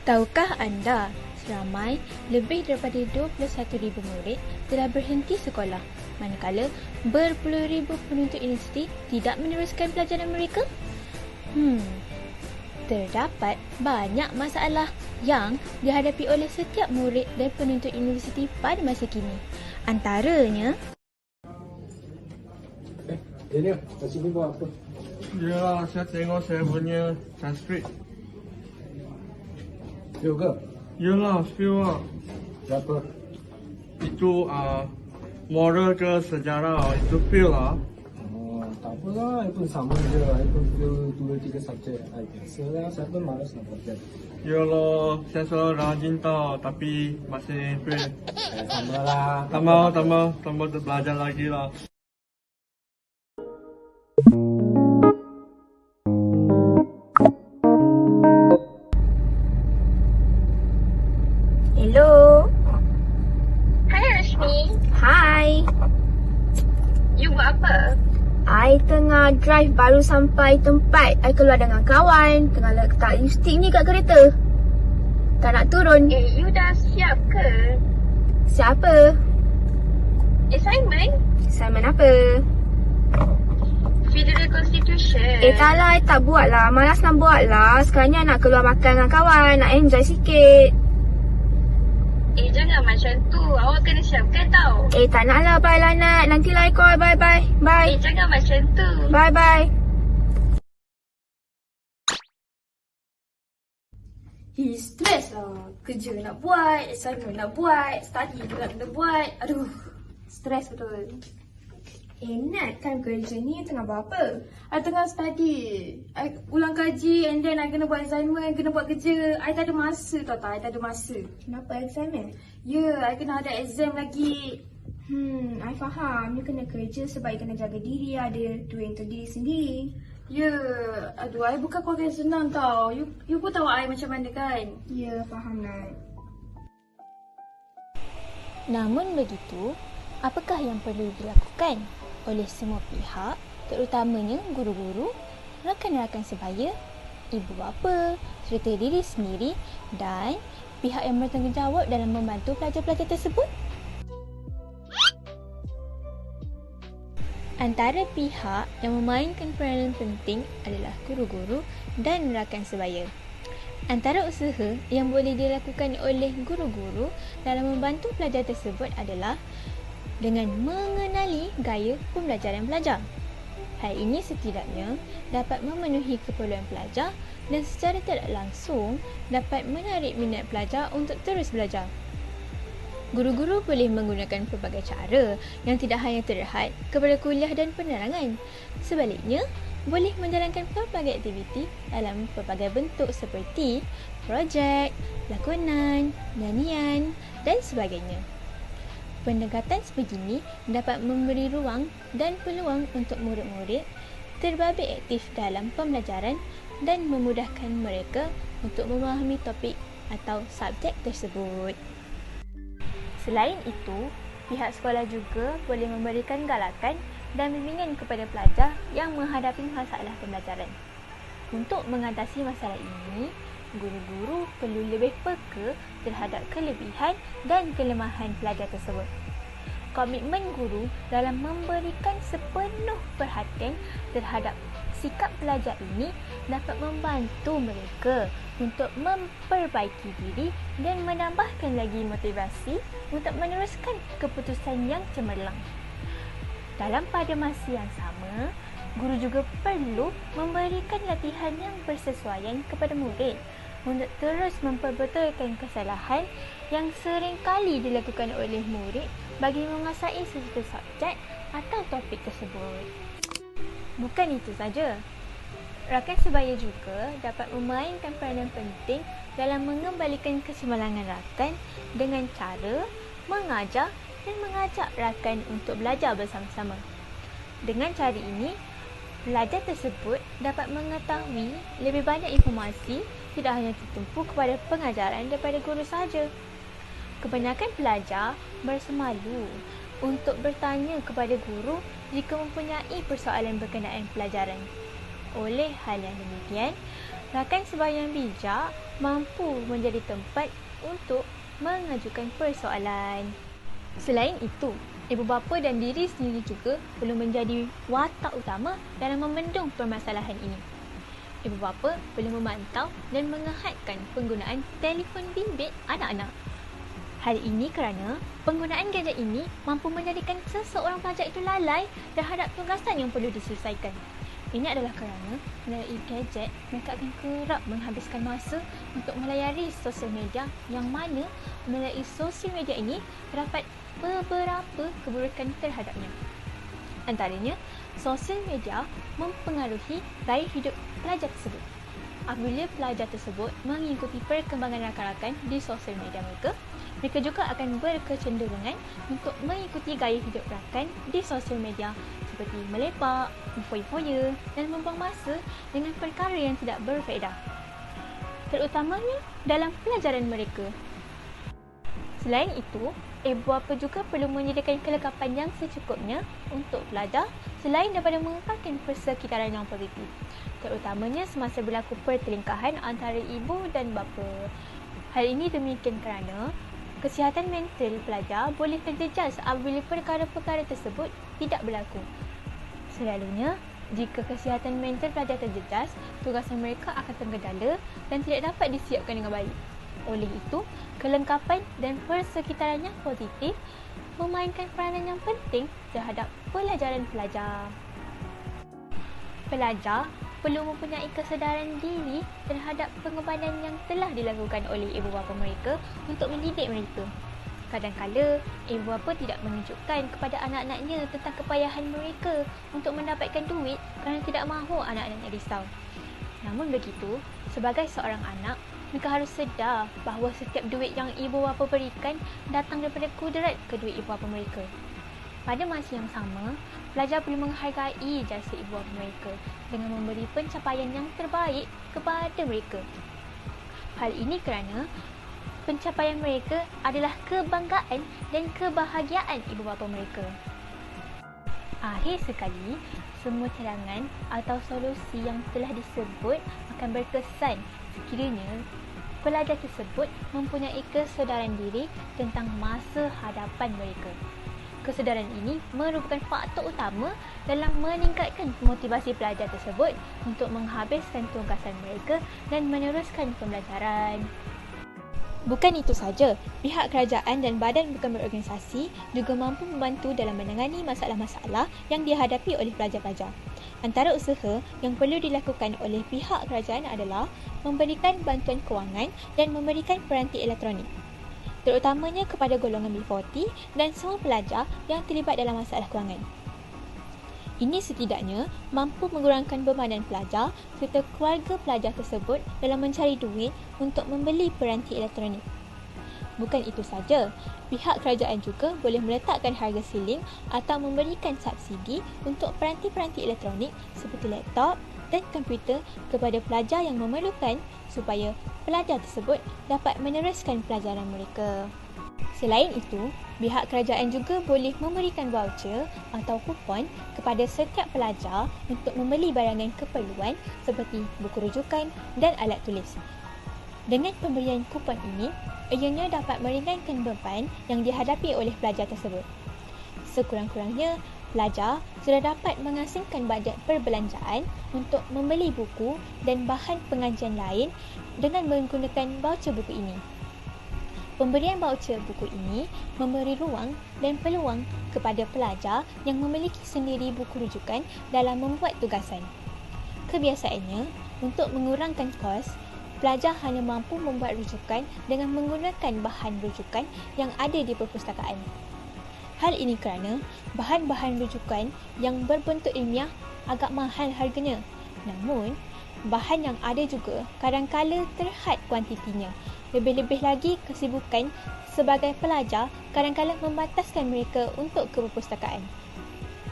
Tahukah anda, seramai lebih daripada 21,000 murid telah berhenti sekolah, manakala berpuluh ribu penuntut universiti tidak meneruskan pelajaran mereka? Terdapat banyak masalah yang dihadapi oleh setiap murid dan penuntut universiti pada masa kini. Antaranya, Daniel, kat sini buat apa? Ya, saya tengok saya punya transkrip. Fail ke? Yalah, fail lah. Berapa? Itu moral ke sejarah, itu fail lah. Oh, tak apalah, I pun sama je. I pun fail 2-3 subjek. I biasa lah, saya pun malas nak buat test. Yalah, saya selalu rajin tau, tapi masih fail. Sama lah. Tambah belajar lagi lah. hello. Hai Rashmi, Hai. you buat apa? I tengah drive baru sampai tempat. I keluar dengan kawan. Tengah letak lipstick ni kat kereta. Tak nak turun. You dah siap ke? Siapa? Assignment? Simon apa? Federal Constitution. Tak lah, I tak buat lah. Malas nak buat lah. Sekarang ni I nak keluar makan dengan kawan. Nak enjoy sikit. Jangan macam tu. Awak kena siapkan tau. Tak nak lah. Bye lah Nat. Nantilah I call. Bye bye. Bye. Jangan macam tu. Bye bye. Stress lah. Kerja nak buat, assignment nak buat, study pula kena buat. Aduh, stress betul. Nat, kan kerja ni tengah buat apa? I tengah study. I ulang kaji and then I kena buat assignment, kena buat kerja. I tak ada masa tau tak? I tak ada masa. Kenapa exam Ya, I kena ada exam lagi. I faham. You kena kerja sebab you kena jaga diri, ada duit untuk diri sendiri. Ya, aduh, I bukan keluarga yang senang tau. You pun tahu I macam mana kan? Ya, faham Nat. Namun begitu, apakah yang perlu dilakukan oleh semua pihak, terutamanya guru-guru, rakan-rakan sebaya, ibu bapa, serta diri sendiri dan pihak yang bertanggungjawab dalam membantu pelajar-pelajar tersebut? Antara pihak yang memainkan peranan penting adalah guru-guru dan rakan sebaya. Antara usaha yang boleh dilakukan oleh guru-guru dalam membantu pelajar tersebut adalah dengan mengenali gaya pembelajaran pelajar. Hal ini setidaknya dapat memenuhi keperluan pelajar dan secara tidak langsung dapat menarik minat pelajar untuk terus belajar. Guru-guru boleh menggunakan pelbagai cara yang tidak hanya terhad kepada kuliah dan penerangan. Sebaliknya, boleh menjalankan pelbagai aktiviti dalam pelbagai bentuk seperti projek, lakonan, nyanyian dan sebagainya. Pendekatan sebegini dapat memberi ruang dan peluang untuk murid-murid terbabit aktif dalam pembelajaran dan memudahkan mereka untuk memahami topik atau subjek tersebut. Selain itu, pihak sekolah juga boleh memberikan galakan dan bimbingan kepada pelajar yang menghadapi masalah pembelajaran. Untuk mengatasi masalah ini, guru-guru perlu lebih peka terhadap kelebihan dan kelemahan pelajar tersebut. Komitmen guru dalam memberikan sepenuh perhatian terhadap sikap pelajar ini dapat membantu mereka untuk memperbaiki diri dan menambahkan lagi motivasi untuk meneruskan keputusan yang cemerlang. Dalam pada masa yang sama, guru juga perlu memberikan latihan yang bersesuaian kepada murid untuk terus memperbetulkan kesalahan yang sering kali dilakukan oleh murid bagi menguasai sesuatu subjek atau topik tersebut. Bukan itu saja, rakan sebaya juga dapat memainkan peranan penting dalam mengembalikan keseimbangan rakan dengan cara mengajar dan mengajak rakan untuk belajar bersama-sama. Dengan cara ini, pelajar tersebut dapat mengetahui lebih banyak informasi, tidak hanya tertumpu kepada pengajaran daripada guru sahaja. Kebanyakan pelajar merasa malu untuk bertanya kepada guru jika mempunyai persoalan berkenaan pelajaran. Oleh hal yang demikian, Rakan sembahyang bijak mampu menjadi tempat untuk mengajukan persoalan. Selain itu, ibu bapa dan diri sendiri juga perlu menjadi watak utama dalam membendung permasalahan ini. Ibu bapa perlu memantau dan menghadkan penggunaan telefon bimbit anak-anak. Hal ini kerana penggunaan gadget ini mampu menjadikan seseorang pelajar itu lalai terhadap tugasan yang perlu diselesaikan. Ini adalah kerana melalui gadget, mereka akan kerap menghabiskan masa untuk melayari sosial media yang mana melalui sosial media ini terdapat beberapa keburukan terhadapnya. Antaranya, sosial media mempengaruhi gaya hidup pelajar tersebut. Apabila pelajar tersebut mengikuti perkembangan rakan-rakan di sosial media mereka juga akan berkecenderungan untuk mengikuti gaya hidup rakan di sosial media seperti melepak, berfoya-foya dan membuang masa dengan perkara yang tidak berfaedah, terutamanya dalam pelajaran mereka. Selain itu, ibu bapa juga perlu menyediakan kelengkapan yang secukupnya untuk pelajar selain daripada mengekalkan persekitaran yang positif, terutamanya semasa berlaku pertelingkahan antara ibu dan bapa. Hal ini demikian kerana kesihatan mental pelajar boleh terjejas apabila perkara-perkara tersebut tidak berlaku. Selalunya, jika kesihatan mental pelajar terjejas, tugasan mereka akan tergedala dan tidak dapat disiapkan dengan baik. Oleh itu, kelengkapan dan persekitaran yang positif memainkan peranan yang penting terhadap pelajaran pelajar. Pelajar perlu mempunyai kesedaran diri terhadap pengorbanan yang telah dilakukan oleh ibu bapa mereka untuk mendidik mereka. Kadang-kala, ibu bapa tidak menunjukkan kepada anak-anaknya tentang kepayahan mereka untuk mendapatkan duit kerana tidak mahu anak-anaknya risau. Namun begitu, sebagai seorang anak, mereka harus sedar bahawa setiap duit yang ibu bapa berikan datang daripada kudrat kedua ibu bapa mereka. Pada masa yang sama, pelajar perlu menghargai jasa ibu bapa mereka dengan memberi pencapaian yang terbaik kepada mereka. Hal ini kerana pencapaian mereka adalah kebanggaan dan kebahagiaan ibu bapa mereka. Akhir sekali, semua cadangan atau solusi yang telah disebut akan berkesan sekiranya pelajar tersebut mempunyai kesedaran diri tentang masa hadapan mereka. Kesedaran ini merupakan faktor utama dalam meningkatkan motivasi pelajar tersebut untuk menghabiskan tugasan mereka dan meneruskan pembelajaran. Bukan itu saja, pihak kerajaan dan badan bukan berorganisasi juga mampu membantu dalam menangani masalah-masalah yang dihadapi oleh pelajar-pelajar. Antara usaha yang perlu dilakukan oleh pihak kerajaan adalah memberikan bantuan kewangan dan memberikan peranti elektronik, terutamanya kepada golongan B40 dan semua pelajar yang terlibat dalam masalah kewangan. Ini setidaknya mampu mengurangkan bebanan pelajar serta keluarga pelajar tersebut dalam mencari duit untuk membeli peranti elektronik. Bukan itu saja, pihak kerajaan juga boleh meletakkan harga siling atau memberikan subsidi untuk peranti-peranti elektronik seperti laptop dan komputer kepada pelajar yang memerlukan supaya pelajar tersebut dapat meneruskan pelajaran mereka. Selain itu, pihak kerajaan juga boleh memberikan voucher atau kupon kepada setiap pelajar untuk membeli barangan keperluan seperti buku rujukan dan alat tulis. Dengan pemberian kupon ini, ianya dapat meringankan beban yang dihadapi oleh pelajar tersebut. Sekurang-kurangnya, pelajar sudah dapat mengasingkan bajet perbelanjaan untuk membeli buku dan bahan pengajian lain dengan menggunakan voucher buku ini. Pemberian voucher buku ini memberi ruang dan peluang kepada pelajar yang memiliki sendiri buku rujukan dalam membuat tugasan. Kebiasaannya, untuk mengurangkan kos, pelajar hanya mampu membuat rujukan dengan menggunakan bahan rujukan yang ada di perpustakaan. Hal ini kerana bahan-bahan rujukan yang berbentuk ilmiah agak mahal harganya. Namun, bahan yang ada juga kadang-kala terhad kuantitinya. Lebih-lebih lagi, kesibukan sebagai pelajar kadang-kala membataskan mereka untuk ke perpustakaan.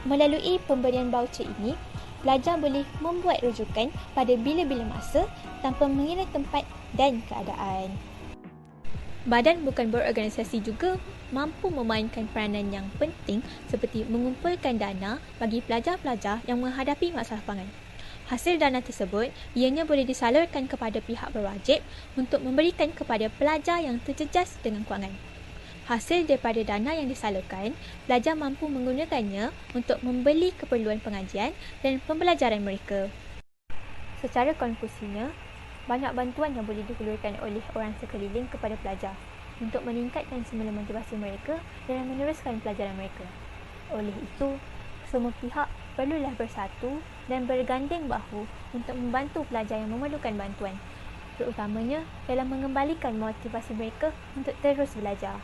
Melalui pemberian voucher ini, pelajar boleh membuat rujukan pada bila-bila masa tanpa mengira tempat dan keadaan. Badan bukan berorganisasi juga mampu memainkan peranan yang penting seperti mengumpulkan dana bagi pelajar-pelajar yang menghadapi masalah pangan. Hasil dana tersebut ianya boleh disalurkan kepada pihak berwajib untuk memberikan kepada pelajar yang terjejas dengan kewangan. Hasil daripada dana yang disalurkan, pelajar mampu menggunakannya untuk membeli keperluan pengajian dan pembelajaran mereka. Secara konklusinya, banyak bantuan yang boleh dihulurkan oleh orang sekeliling kepada pelajar untuk meningkatkan semula motivasi mereka dalam meneruskan pelajaran mereka. Oleh itu, semua pihak perlulah bersatu dan berganding bahu untuk membantu pelajar yang memerlukan bantuan, terutamanya dalam mengembalikan motivasi mereka untuk terus belajar.